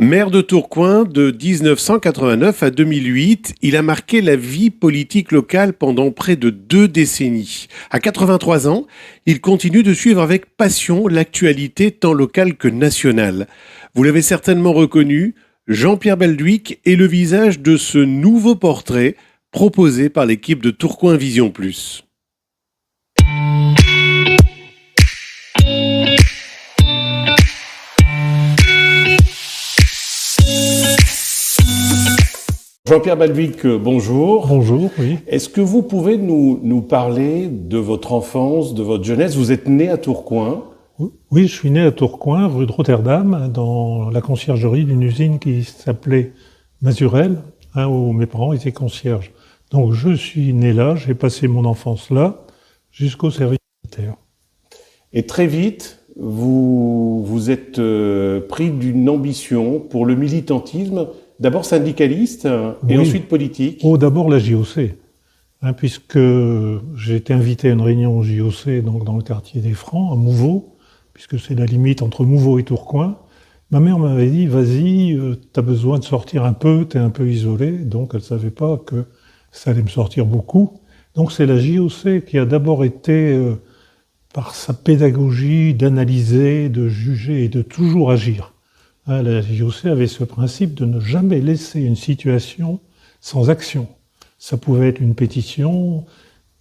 Maire de Tourcoing de 1989 à 2008, il a marqué la vie politique locale pendant près de 2 décennies. À 83 ans, il continue de suivre avec passion l'actualité tant locale que nationale. Vous l'avez certainement reconnu, Jean-Pierre Belduic est le visage de ce nouveau portrait proposé par l'équipe de Tourcoing Vision Plus. Jean-Pierre Belduic, bonjour. Bonjour, oui. Est-ce que vous pouvez nous parler de votre enfance, de votre jeunesse? Vous êtes né à Tourcoing. Oui, je suis né à Tourcoing, rue de Rotterdam, dans la conciergerie d'une usine qui s'appelait Mazurel, où mes parents étaient concierges. Donc je suis né là, j'ai passé mon enfance là, jusqu'au service militaire. Et très vite, vous êtes pris d'une ambition pour le militantisme, d'abord syndicaliste et ensuite politique. D'abord la JOC, puisque j'ai été invité à une réunion au JOC, donc dans le quartier des Francs, à Mouveau, puisque c'est la limite entre Mouveau et Tourcoing. Ma mère m'avait dit, vas-y, t'as besoin de sortir un peu, t'es un peu isolé, donc elle savait pas que ça allait me sortir beaucoup. Donc c'est la JOC qui a d'abord été, par sa pédagogie, d'analyser, de juger et de toujours agir. La JOC avait ce principe de ne jamais laisser une situation sans action. Ça pouvait être une pétition.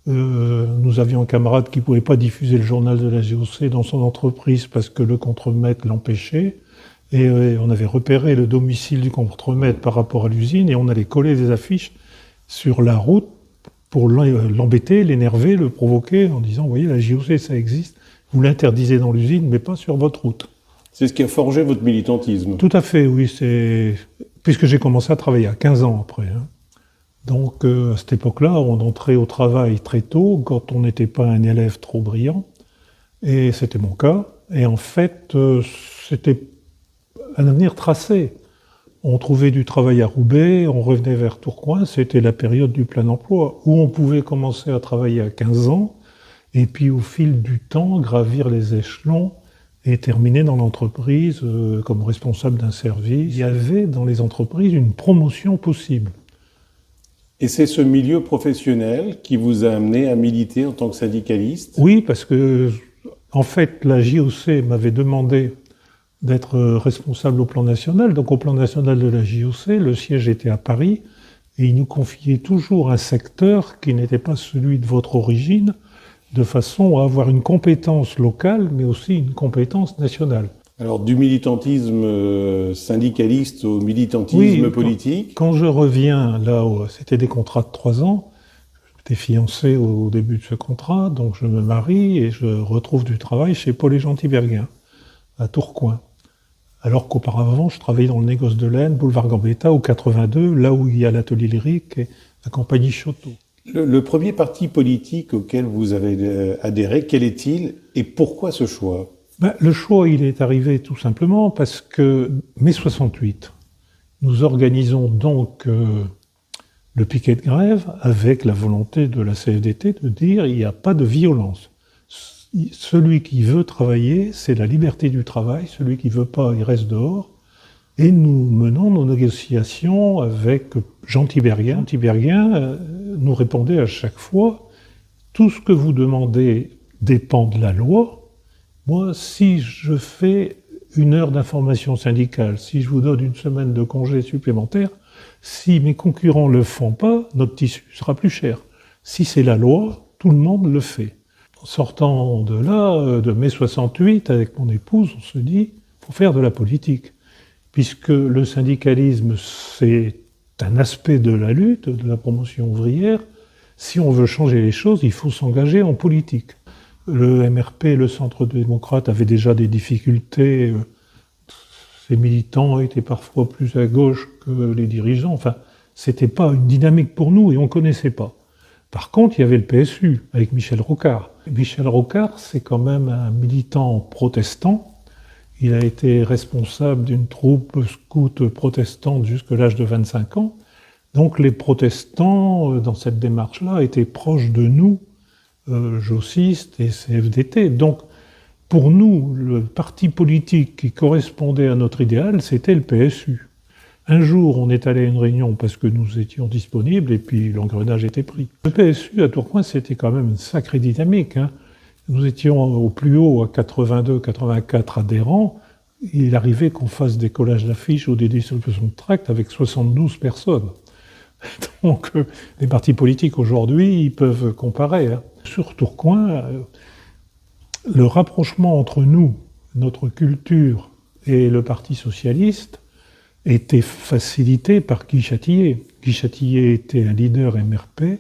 Nous avions un camarade qui ne pouvait pas diffuser le journal de la JOC dans son entreprise parce que le contremaître l'empêchait. Et on avait repéré le domicile du contremaître par rapport à l'usine et on allait coller des affiches sur la route pour l'embêter, l'énerver, le provoquer en disant « Vous voyez, la JOC, ça existe. Vous l'interdisez dans l'usine, mais pas sur votre route. » C'est ce qui a forgé votre militantisme. Tout à fait, oui. Puisque j'ai commencé à travailler à 15 ans après. Donc, à cette époque-là, on entrait au travail très tôt, quand on n'était pas un élève trop brillant. Et c'était mon cas. Et en fait, c'était un avenir tracé. On trouvait du travail à Roubaix, on revenait vers Tourcoing. C'était la période du plein emploi, où on pouvait commencer à travailler à 15 ans, et puis au fil du temps, gravir les échelons, et terminé dans l'entreprise comme responsable d'un service. Il y avait dans les entreprises une promotion possible. Et c'est ce milieu professionnel qui vous a amené à militer en tant que syndicaliste? Oui, parce que, en fait, la JOC m'avait demandé d'être responsable au plan national. Donc, au plan national de la JOC, le siège était à Paris, et il nous confiait toujours un secteur qui n'était pas celui de votre origine, de façon à avoir une compétence locale, mais aussi une compétence nationale. Alors, du militantisme syndicaliste au militantisme politique? Quand je reviens là, c'était des contrats de 3 ans. J'étais fiancé au début de ce contrat, donc je me marie et je retrouve du travail chez Paul et Jean Tiberghien, à Tourcoing. Alors qu'auparavant, je travaillais dans le négoce de laine, boulevard Gambetta, au 82, là où il y a l'atelier lyrique et la compagnie Choteau. Le premier parti politique auquel vous avez adhéré, quel est-il et pourquoi ce choix? Le choix, il est arrivé tout simplement parce que mai 68, nous organisons donc le piquet de grève avec la volonté de la CFDT de dire il n'y a pas de violence. Celui qui veut travailler, c'est la liberté du travail. Celui qui veut pas, il reste dehors. Et nous menons nos négociations avec Jean Tiberghien. Jean Tiberghien nous répondait à chaque fois « Tout ce que vous demandez dépend de la loi. Moi, si je fais 1 heure d'information syndicale, si je vous donne 1 semaine de congé supplémentaire, si mes concurrents le font pas, notre tissu sera plus cher. Si c'est la loi, tout le monde le fait. » En sortant de là, de mai 68, avec mon épouse, on se dit « Faut faire de la politique. » Puisque le syndicalisme, c'est un aspect de la lutte, de la promotion ouvrière. Si on veut changer les choses, il faut s'engager en politique. Le MRP, le Centre démocrate, avaient déjà des difficultés. Ces militants étaient parfois plus à gauche que les dirigeants. Enfin, c'était pas une dynamique pour nous et on connaissait pas. Par contre, il y avait le PSU, avec Michel Rocard. Michel Rocard, c'est quand même un militant protestant. Il a été responsable d'une troupe scout protestante jusqu'à l'âge de 25 ans. Donc les protestants, dans cette démarche-là, étaient proches de nous, jocistes et CFDT. Donc Pour nous, le parti politique qui correspondait à notre idéal, c'était le PSU. Un jour, on est allé à une réunion parce que nous étions disponibles et puis l'engrenage était pris. Le PSU à Tourcoing, c'était quand même une sacrée dynamique. Nous étions au plus haut à 82-84 adhérents. Il arrivait qu'on fasse des collages d'affiches ou des distributions de tracts avec 72 personnes. Donc, les partis politiques aujourd'hui, ils peuvent comparer. Sur Tourcoing, le rapprochement entre nous, notre culture et le Parti socialiste était facilité par Guy Châtillier. Guy Châtillier était un leader MRP.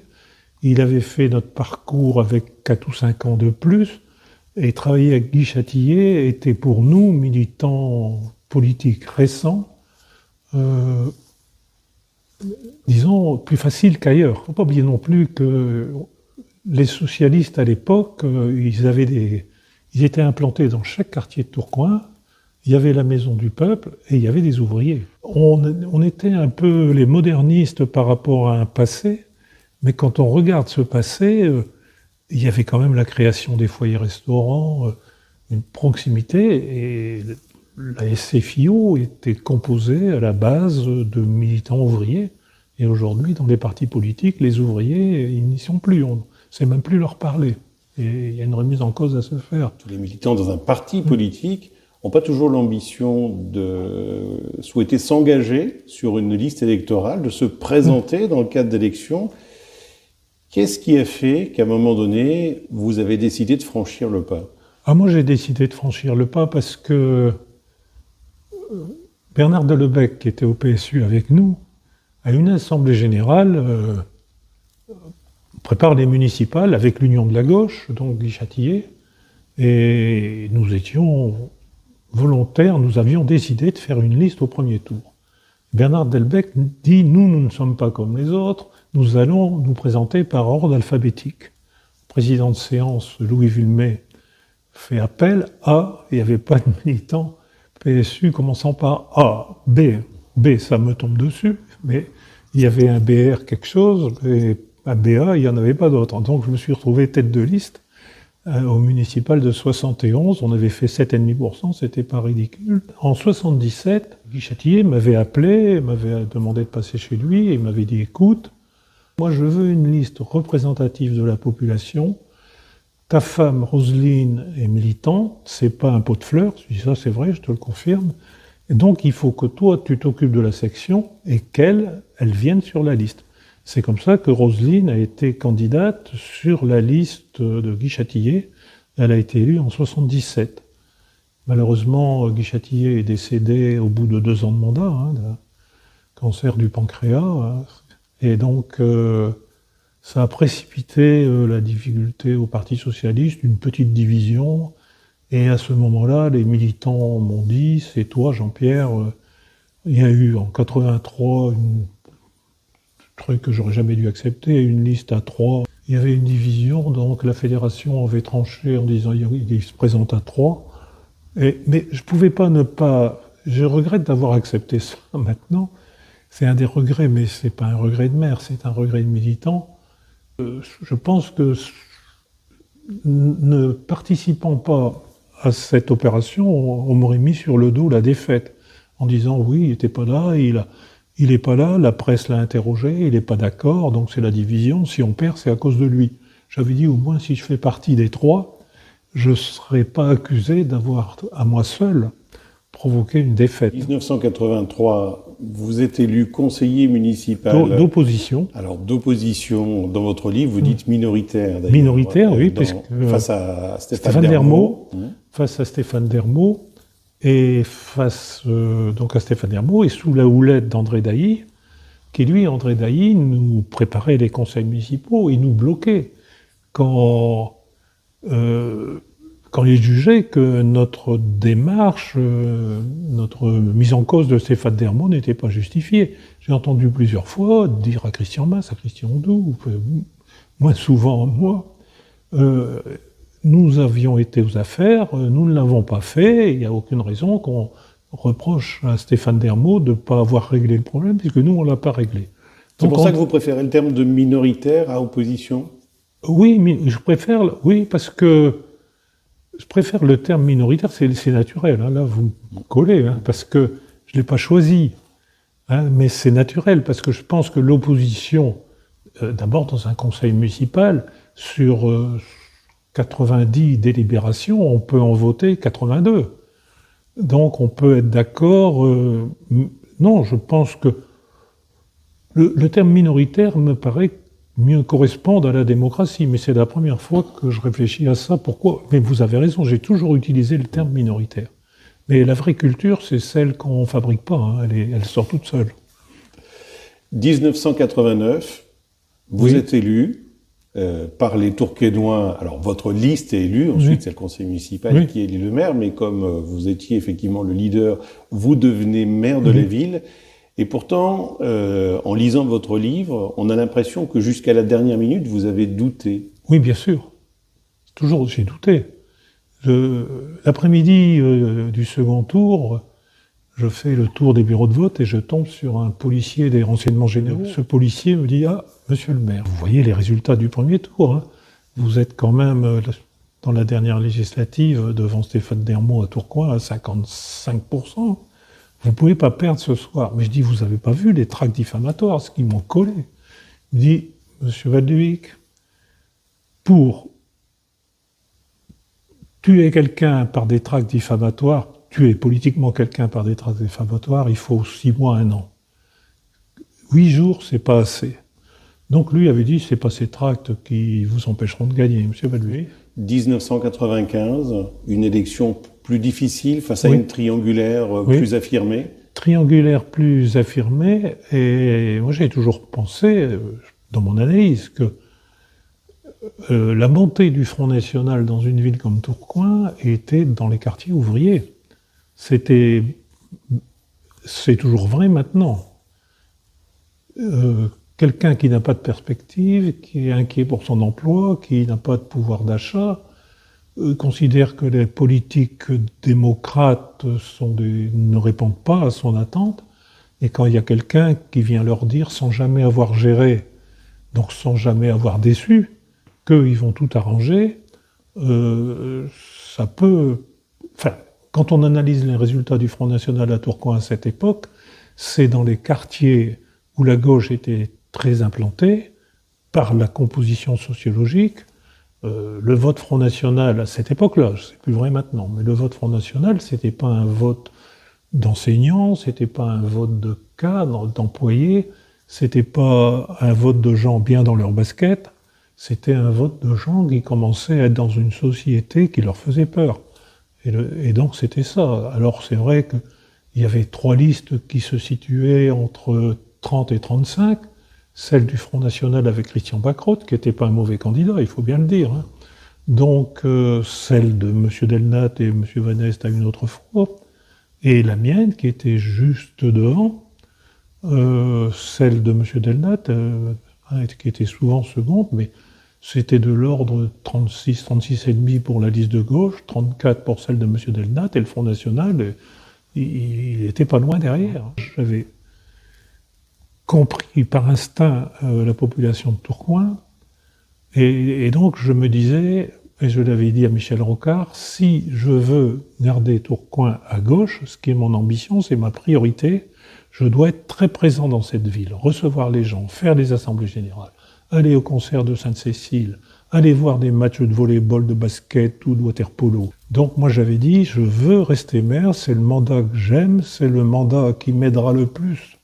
Il avait fait notre parcours avec 4 ou 5 ans de plus. Et travailler avec Guy Châtillier était pour nous, militants politiques récents, disons, plus facile qu'ailleurs. Il ne faut pas oublier non plus que les socialistes à l'époque, ils étaient implantés dans chaque quartier de Tourcoing. Il y avait la Maison du Peuple et il y avait des ouvriers. On était un peu les modernistes par rapport à un passé, mais quand on regarde ce passé, il y avait quand même la création des foyers-restaurants, une proximité, et la SFIO était composée à la base de militants ouvriers. Et aujourd'hui, dans les partis politiques, les ouvriers, ils n'y sont plus. On ne sait même plus leur parler. Et il y a une remise en cause à se faire. Tous les militants dans un parti politique n'ont pas toujours l'ambition de souhaiter s'engager sur une liste électorale, de se présenter dans le cadre d'élections. Qu'est-ce qui a fait qu'à un moment donné, vous avez décidé de franchir le pas ? Moi, j'ai décidé de franchir le pas parce que Bernard Delebecq, qui était au PSU avec nous, à une assemblée générale, prépare les municipales avec l'Union de la gauche, donc Guy Châtillier, et nous étions volontaires, nous avions décidé de faire une liste au premier tour. Bernard Delebecq dit « Nous ne sommes pas comme les autres, nous allons nous présenter par ordre alphabétique. » Président de séance, Louis Vulmet, fait appel à, il n'y avait pas de militant PSU commençant par A, B. B, ça me tombe dessus, mais il y avait un BR quelque chose, et un BA, il n'y en avait pas d'autre. Donc je me suis retrouvé tête de liste au municipal de 71, on avait fait 7,5%, c'était pas ridicule. En 77, Guy Châtillier m'avait appelé, m'avait demandé de passer chez lui, et il m'avait dit « Écoute, moi je veux une liste représentative de la population, ta femme, Roselyne, est militante, c'est pas un pot de fleurs. » Je dis « Ça c'est vrai, je te le confirme. Et donc il faut que toi tu t'occupes de la section et qu'elle vienne sur la liste. » C'est comme ça que Roselyne a été candidate sur la liste de Guy Châtillier. Elle a été élue en 77. Malheureusement, Guy Châtillier est décédé au bout de 2 ans de mandat, d'un cancer du pancréas. Et donc, ça a précipité la difficulté au Parti socialiste, une petite division. Et à ce moment-là, les militants m'ont dit, c'est toi, Jean-Pierre, il y a eu en 83 truc que j'aurais jamais dû accepter, une liste à 3. Il y avait une division, donc la fédération avait tranché en disant il se présente à 3. Mais je pouvais pas ne pas... Je regrette d'avoir accepté ça maintenant. C'est un des regrets, mais c'est pas un regret de maire, c'est un regret de militant. Je pense que ne participant pas à cette opération, on m'aurait mis sur le dos la défaite, en disant oui, il n'était pas là, il n'est pas là, la presse l'a interrogé, il n'est pas d'accord, donc c'est la division, si on perd, c'est à cause de lui. J'avais dit, au moins, si je fais partie des 3, je ne serai pas accusé d'avoir, à moi seul, provoqué une défaite. 1983, vous êtes élu conseiller municipal. D'opposition. Alors, d'opposition, dans votre livre, vous dites minoritaire, d'ailleurs. Minoritaire, oui, parce que... Face à Stéphane Dermot. Face à Stéphane Dermot. Et face donc à Stéphane Dermot, et sous la houlette d'André Dailly, qui lui, André Dailly, nous préparait les conseils municipaux, il nous bloquait. Quand il jugeait que notre démarche, notre mise en cause de Stéphane Dermot n'était pas justifiée. J'ai entendu plusieurs fois dire à Christian Masse, à Christian Doux, moins souvent moi, nous avions été aux affaires, nous ne l'avons pas fait, il n'y a aucune raison qu'on reproche à Stéphane Dermot de ne pas avoir réglé le problème, puisque nous, on ne l'a pas réglé. C'est pour ça que vous préférez le terme de minoritaire à opposition ? Oui, je préfère, oui, parce que Je préfère le terme minoritaire, c'est naturel. Hein, là, vous me collez, hein, parce que je ne l'ai pas choisi. Hein, mais c'est naturel, parce que je pense que l'opposition, d'abord dans un conseil municipal, sur 90 délibérations, on peut en voter 82. Donc on peut être d'accord. Non, je pense que le terme minoritaire me paraît mieux correspondre à la démocratie, mais c'est la première fois que je réfléchis à ça. Pourquoi ? Mais vous avez raison, j'ai toujours utilisé le terme minoritaire. Mais la vraie culture, c'est celle qu'on ne fabrique pas, hein, elle sort toute seule. 1989, vous êtes élu par les Tourquenois. Alors, votre liste est élue, ensuite c'est le conseil municipal qui élit le maire, mais comme vous étiez effectivement le leader, vous devenez maire de la ville. Et pourtant, en lisant votre livre, on a l'impression que jusqu'à la dernière minute, vous avez douté. Oui, bien sûr. Toujours, j'ai douté. L'après-midi du second tour, je fais le tour des bureaux de vote et je tombe sur un policier des renseignements généraux. Ce policier me dit « Ah, monsieur le maire, vous voyez les résultats du premier tour. Hein. Vous êtes quand même, dans la dernière législative, devant Stéphane Dermot à Tourcoing, à 55%. Vous ne pouvez pas perdre ce soir. » Mais je dis « Vous n'avez pas vu les tracts diffamatoires, ce qu'ils m'ont collé. » Il me dit « Monsieur Valdehuic, pour tuer quelqu'un par des tracts diffamatoires, tuer politiquement quelqu'un par des tracts diffamatoires, il faut 6 mois, 1 an. 8 jours, c'est pas assez. » Donc lui avait dit, c'est pas ces tracts qui vous empêcheront de gagner, monsieur Valdehuic. 1995, une élection plus difficile face à une triangulaire plus affirmée. Triangulaire plus affirmée, et moi j'ai toujours pensé, dans mon analyse, que la montée du Front National dans une ville comme Tourcoing était dans les quartiers ouvriers. C'est toujours vrai maintenant. Quelqu'un qui n'a pas de perspective, qui est inquiet pour son emploi, qui n'a pas de pouvoir d'achat, considère que les politiques démocrates ne répondent pas à son attente, et quand il y a quelqu'un qui vient leur dire, sans jamais avoir géré, donc sans jamais avoir déçu, qu'ils vont tout arranger, ça peut... Enfin, quand on analyse les résultats du Front National à Tourcoing à cette époque, c'est dans les quartiers où la gauche était très implantée, par la composition sociologique. Le vote Front National à cette époque-là, c'est plus vrai maintenant, mais le vote Front National, c'était pas un vote d'enseignants, c'était pas un vote de cadres, d'employés, c'était pas un vote de gens bien dans leur basket, c'était un vote de gens qui commençaient à être dans une société qui leur faisait peur. Et donc c'était ça. Alors c'est vrai qu'il y avait 3 listes qui se situaient entre 30 et 35, celle du Front National avec Christian Bacrotte, qui n'était pas un mauvais candidat, il faut bien le dire. Hein. Donc celle de M. Delnat et M. Van Est à une autre fois, et la mienne qui était juste devant, celle de M. Delnat, qui était souvent seconde, mais c'était de l'ordre de 36,5 pour la liste de gauche, 34 pour celle de M. Delnat, et le Front National, il n'était pas loin derrière. J'avais compris par instinct la population de Tourcoing, et donc je me disais, et je l'avais dit à Michel Rocard, si je veux garder Tourcoing à gauche, ce qui est mon ambition, c'est ma priorité, je dois être très présent dans cette ville, recevoir les gens, faire des assemblées générales, aller au concert de Sainte-Cécile, aller voir des matchs de volley-ball, de basket ou de water-polo. Donc moi j'avais dit, je veux rester maire, c'est le mandat que j'aime, c'est le mandat qui m'aidera le plus.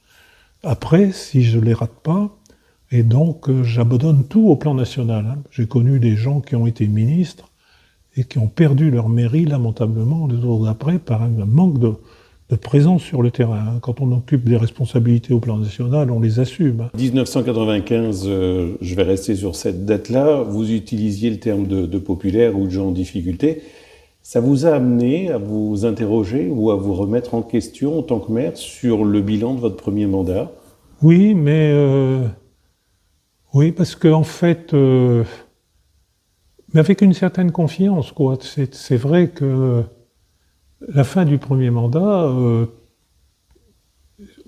Après, si je ne les rate pas, et donc j'abandonne tout au plan national. Hein. J'ai connu des gens qui ont été ministres et qui ont perdu leur mairie lamentablement les jours d'après par un manque de présence sur le terrain. Quand on occupe des responsabilités au plan national, on les assume. 1995, je vais rester sur cette date-là, vous utilisiez le terme de populaire ou de gens en difficulté. Ça vous a amené à vous interroger ou à vous remettre en question en tant que maire sur le bilan de votre premier mandat ? Oui, mais... oui, parce qu'en fait... mais avec une certaine confiance, quoi. C'est vrai que la fin du premier mandat,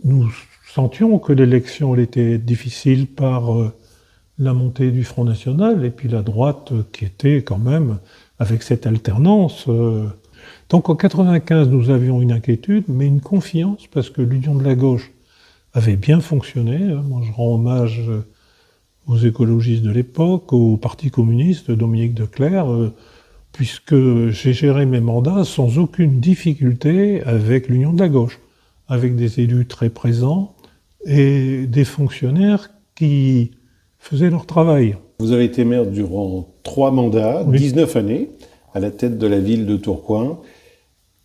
nous sentions que l'élection elle était difficile par la montée du Front National et puis la droite qui était quand même... avec cette alternance. Donc en 95, nous avions une inquiétude, mais une confiance, parce que l'Union de la gauche avait bien fonctionné. Moi, je rends hommage aux écologistes de l'époque, au Parti communiste, Dominique de Clercq, puisque j'ai géré mes mandats sans aucune difficulté avec l'Union de la gauche, avec des élus très présents et des fonctionnaires qui faisaient leur travail. Vous avez été maire durant 3 mandats, oui. 19 années, à la tête de la ville de Tourcoing.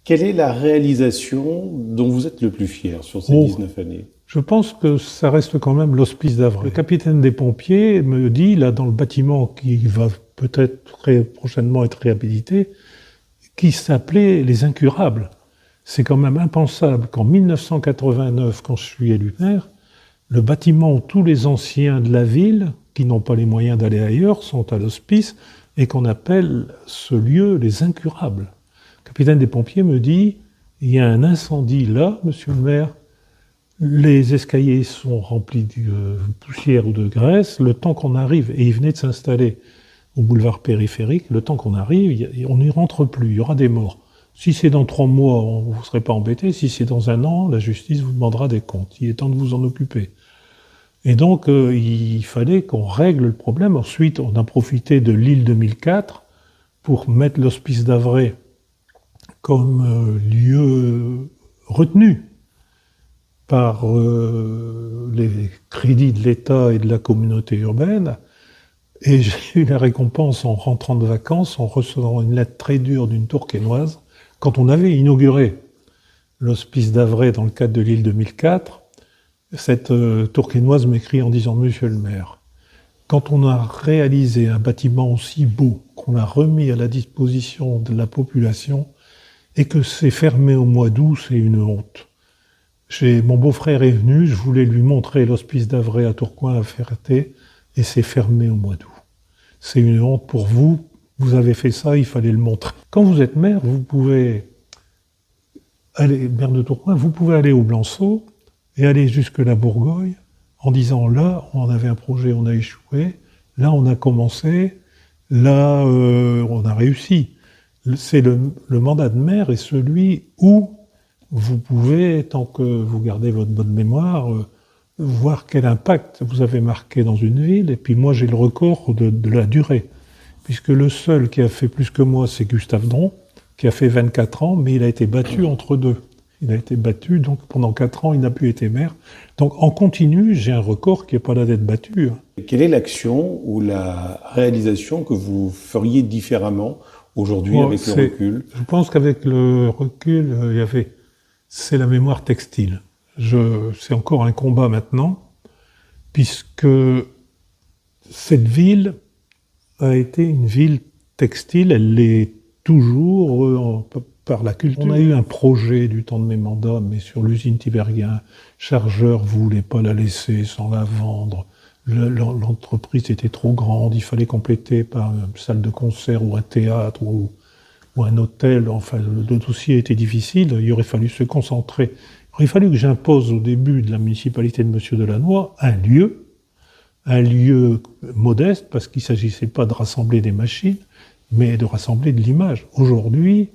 Quelle est la réalisation dont vous êtes le plus fier sur ces 19 années ? Je pense que ça reste quand même l'hospice d'Avray. Le capitaine des pompiers me dit, là, dans le bâtiment qui va peut-être très prochainement être réhabilité, qui s'appelait Les Incurables. C'est quand même impensable qu'en 1989, quand je suis élu maire, le bâtiment où tous les anciens de la ville, qui n'ont pas les moyens d'aller ailleurs, sont à l'hospice, et qu'on appelle ce lieu Les Incurables. Le capitaine des pompiers me dit, il y a un incendie là, monsieur le maire, les escaliers sont remplis de poussière ou de graisse, le temps qu'on arrive, et il venait de s'installer au boulevard périphérique, le temps qu'on arrive, on n'y rentre plus, il y aura des morts. Si c'est dans 3 mois, vous ne serez pas embêté, si c'est dans 1 an, la justice vous demandera des comptes, il est temps de vous en occuper. Et donc, il fallait qu'on règle le problème. Ensuite, on a profité de l'île 2004 pour mettre l'hospice d'Avray comme lieu retenu par les crédits de l'État et de la communauté urbaine. Et j'ai eu la récompense en rentrant de vacances, en recevant une lettre très dure d'une Tourquenoise. Quand on avait inauguré l'hospice d'Avray dans le cadre de l'île 2004, cette Tourquenoise m'écrit en disant « Monsieur le maire, quand on a réalisé un bâtiment aussi beau, qu'on l'a remis à la disposition de la population, et que c'est fermé au mois d'août, c'est une honte. Mon beau-frère est venu, je voulais lui montrer l'hospice d'Avray à Tourcoing, à Ferté, et c'est fermé au mois d'août. C'est une honte pour vous, vous avez fait ça, il fallait le montrer. » Quand vous êtes maire, vous pouvez aller, maire de Tourcoing, vous pouvez aller au Blanceau et aller jusque la Bourgogne en disant là, on avait un projet, on a échoué, là on a commencé, là on a réussi. C'est le mandat de maire est celui où vous pouvez, tant que vous gardez votre bonne mémoire, voir quel impact vous avez marqué dans une ville. Et puis moi, j'ai le record de la durée. Puisque le seul qui a fait plus que moi, c'est Gustave Dron, qui a fait 24 ans, mais il a été battu entre deux. Il a été battu, donc pendant 4 ans, il n'a plus été maire. Donc en continu, j'ai un record qui n'est pas là d'être battu. Quelle est l'action ou la réalisation que vous feriez différemment aujourd'hui avec le recul ? Je pense qu'avec le recul, c'est la mémoire textile. C'est encore un combat maintenant, puisque cette ville a été une ville textile, elle l'est toujours par la culture. On a eu un projet du temps de mes mandats, mais sur l'usine Tiberghien, Chargeur voulait pas la laisser sans la vendre. L'entreprise était trop grande, il fallait compléter par une salle de concert ou un théâtre ou un hôtel. Enfin, le dossier était difficile, il aurait fallu se concentrer. Il aurait fallu que j'impose au début de la municipalité de Monsieur Delannoy un lieu modeste, parce qu'il ne s'agissait pas de rassembler des machines, mais de rassembler de l'image. Aujourd'hui,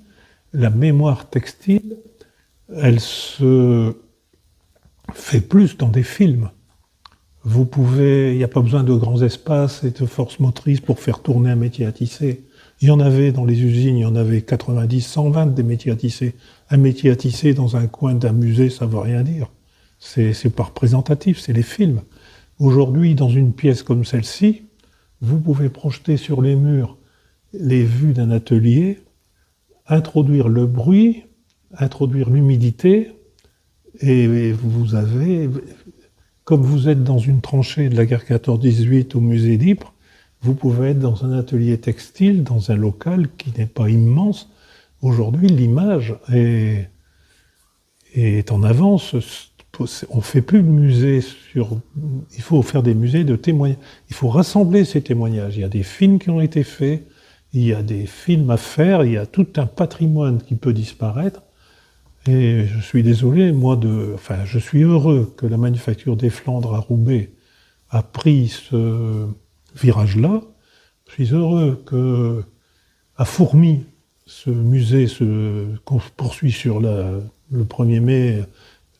la mémoire textile, elle se fait plus dans des films. Il n'y a pas besoin de grands espaces et de forces motrices pour faire tourner un métier à tisser. Il y en avait dans les usines, il y en avait 90, 120 des métiers à tisser. Un métier à tisser dans un coin d'un musée, ça ne veut rien dire. C'est pas représentatif, c'est les films. Aujourd'hui, dans une pièce comme celle-ci, vous pouvez projeter sur les murs les vues d'un atelier, introduire le bruit, introduire l'humidité, et vous avez, comme vous êtes dans une tranchée de la guerre 14-18 au musée d'Ypres, vous pouvez être dans un atelier textile, dans un local qui n'est pas immense. Aujourd'hui, l'image est en avance. On ne fait plus de musées il faut faire des musées de témoignages. Il faut rassembler ces témoignages. Il y a des films qui ont été faits, il y a des films à faire, il y a tout un patrimoine qui peut disparaître. Et je suis désolé, je suis heureux que la Manufacture des Flandres à Roubaix a pris ce virage-là. Je suis heureux que à Fourmies, ce musée se poursuit sur le 1er mai,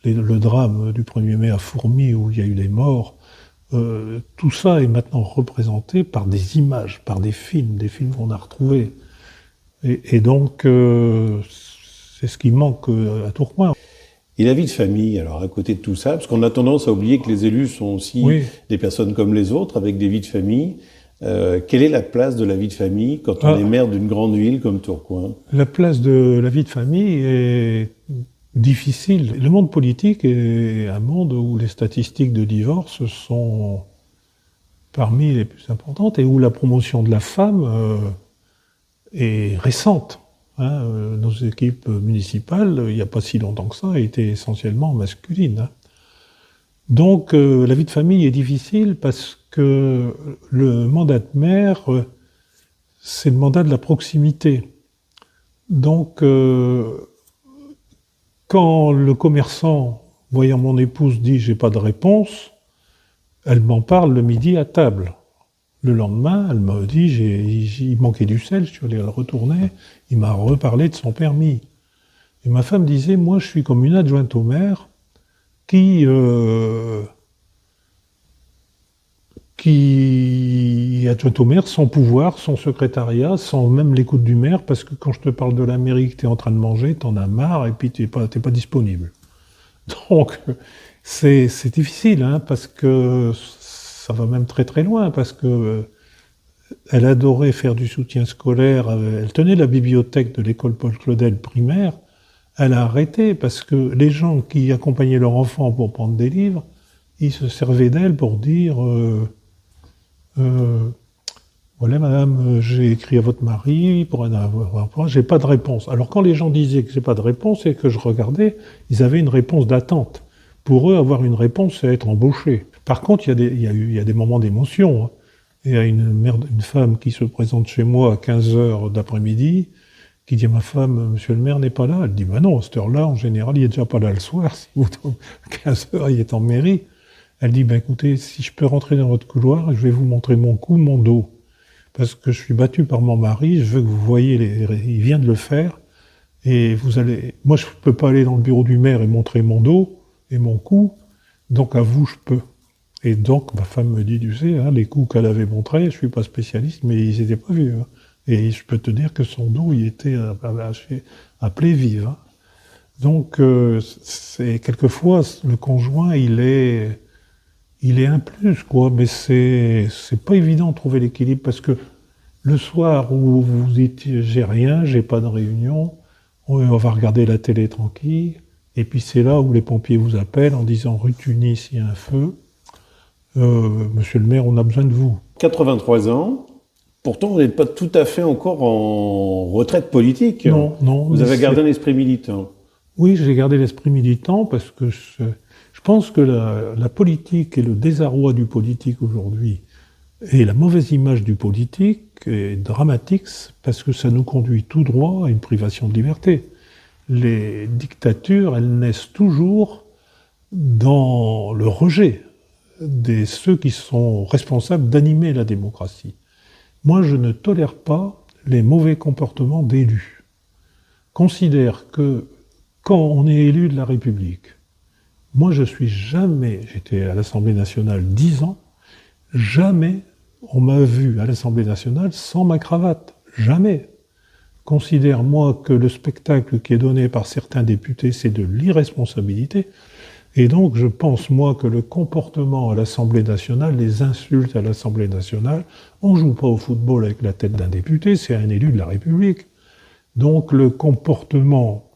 le drame du 1er mai à Fourmies où il y a eu des morts. Tout ça est maintenant représenté par des images, par des films qu'on a retrouvés. Et donc, c'est ce qui manque à Tourcoing. Et la vie de famille, alors à côté de tout ça, parce qu'on a tendance à oublier que les élus sont aussi des personnes comme les autres, avec des vies de famille. Quelle est la place de la vie de famille quand on est maire d'une grande ville comme Tourcoing? La place de la vie de famille est difficile. Le monde politique est un monde où les statistiques de divorce sont parmi les plus importantes et où la promotion de la femme est récente. Nos équipes municipales, il n'y a pas si longtemps que ça, étaient essentiellement masculines. Donc la vie de famille est difficile parce que le mandat de maire, c'est le mandat de la proximité. Donc quand le commerçant, voyant mon épouse, dit « j'ai pas de réponse », elle m'en parle le midi à table. Le lendemain, elle m'a dit « il manquait du sel, je suis allé le retourner », il m'a reparlé de son permis. Et ma femme disait « moi je suis comme une adjointe au maire qui adjointe au maire sans pouvoir, sans secrétariat, sans même l'écoute du maire, parce que quand je te parle de la mairie que tu es en train de manger, t'en as marre et puis t'es pas disponible. » Donc c'est difficile, parce que ça va même très très loin, parce que elle adorait faire du soutien scolaire, elle tenait la bibliothèque de l'école Paul Claudel primaire, elle a arrêté parce que les gens qui accompagnaient leurs enfants pour prendre des livres, ils se servaient d'elle pour dire voilà madame, j'ai écrit à votre mari pour un point, j'ai pas de réponse. Alors quand les gens disaient que j'ai pas de réponse et que je regardais, ils avaient une réponse d'attente. Pour eux, avoir une réponse, c'est être embauché. Par contre, il y a des moments d'émotion. Il y a une femme qui se présente chez moi à 15h d'après-midi, qui dit à ma femme, monsieur le maire n'est pas là. Elle dit, ben non, à cette heure-là, en général, il est déjà pas là le soir. Si vous, à 15h, il est en mairie. Elle dit, ben écoutez, si je peux rentrer dans votre couloir, je vais vous montrer mon cou, mon dos. Parce que je suis battu par mon mari, je veux que vous voyez, il vient de le faire. Et vous allez, moi je peux pas aller dans le bureau du maire et montrer mon dos et mon cou. Donc à vous, je peux. Et donc, ma femme me dit, tu sais, les coups qu'elle avait montrés, je suis pas spécialiste, mais ils étaient pas vus. Et je peux te dire que son dos, il était à plaie vive. Donc, c'est quelquefois, le conjoint, il est un plus, quoi. Mais c'est pas évident de trouver l'équilibre, parce que le soir où vous dites, j'ai rien, j'ai pas de réunion, on va regarder la télé tranquille, et puis c'est là où les pompiers vous appellent en disant, rue Tunis, il y a un feu. Monsieur le maire, on a besoin de vous. 83 ans, pourtant vous n'êtes pas tout à fait encore en retraite politique. Non. Vous avez gardé un esprit militant. Oui, j'ai gardé l'esprit militant parce que je pense que la politique et le désarroi du politique aujourd'hui et la mauvaise image du politique est dramatique parce que ça nous conduit tout droit à une privation de liberté. Les dictatures, elles naissent toujours dans le rejet de ceux qui sont responsables d'animer la démocratie. Moi, je ne tolère pas les mauvais comportements d'élus. Considère que quand on est élu de la République, moi je suis jamais, j'étais à l'Assemblée nationale 10 ans, jamais on m'a vu à l'Assemblée nationale sans ma cravate. Jamais. Considère moi que le spectacle qui est donné par certains députés, c'est de l'irresponsabilité. Et donc, je pense, moi, que le comportement à l'Assemblée nationale, les insultes à l'Assemblée nationale, on joue pas au football avec la tête d'un député, c'est un élu de la République. Donc, le comportement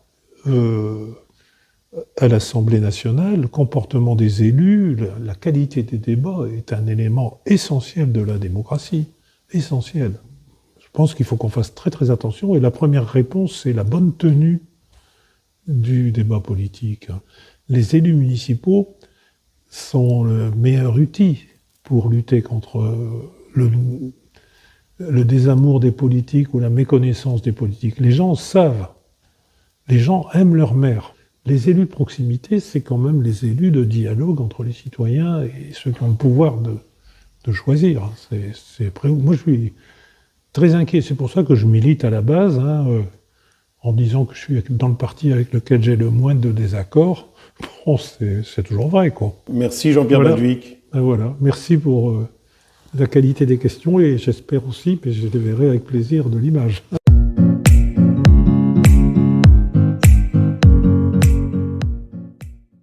à l'Assemblée nationale, le comportement des élus, la qualité des débats est un élément essentiel de la démocratie. Essentiel. Je pense qu'il faut qu'on fasse très très attention. Et la première réponse, c'est la bonne tenue du débat politique. Les élus municipaux sont le meilleur outil pour lutter contre le désamour des politiques ou la méconnaissance des politiques. Les gens savent. Les gens aiment leur maire. Les élus de proximité, c'est quand même les élus de dialogue entre les citoyens et ceux qui ont le pouvoir de choisir. Moi, Très inquiet. C'est pour ça que je milite à la base, en disant que je suis dans le parti avec lequel j'ai le moins de désaccords. Bon, c'est toujours vrai, quoi. Merci Jean-Pierre Baldwick. Voilà. Merci pour la qualité des questions et j'espère aussi, mais je les verrai avec plaisir, de l'image.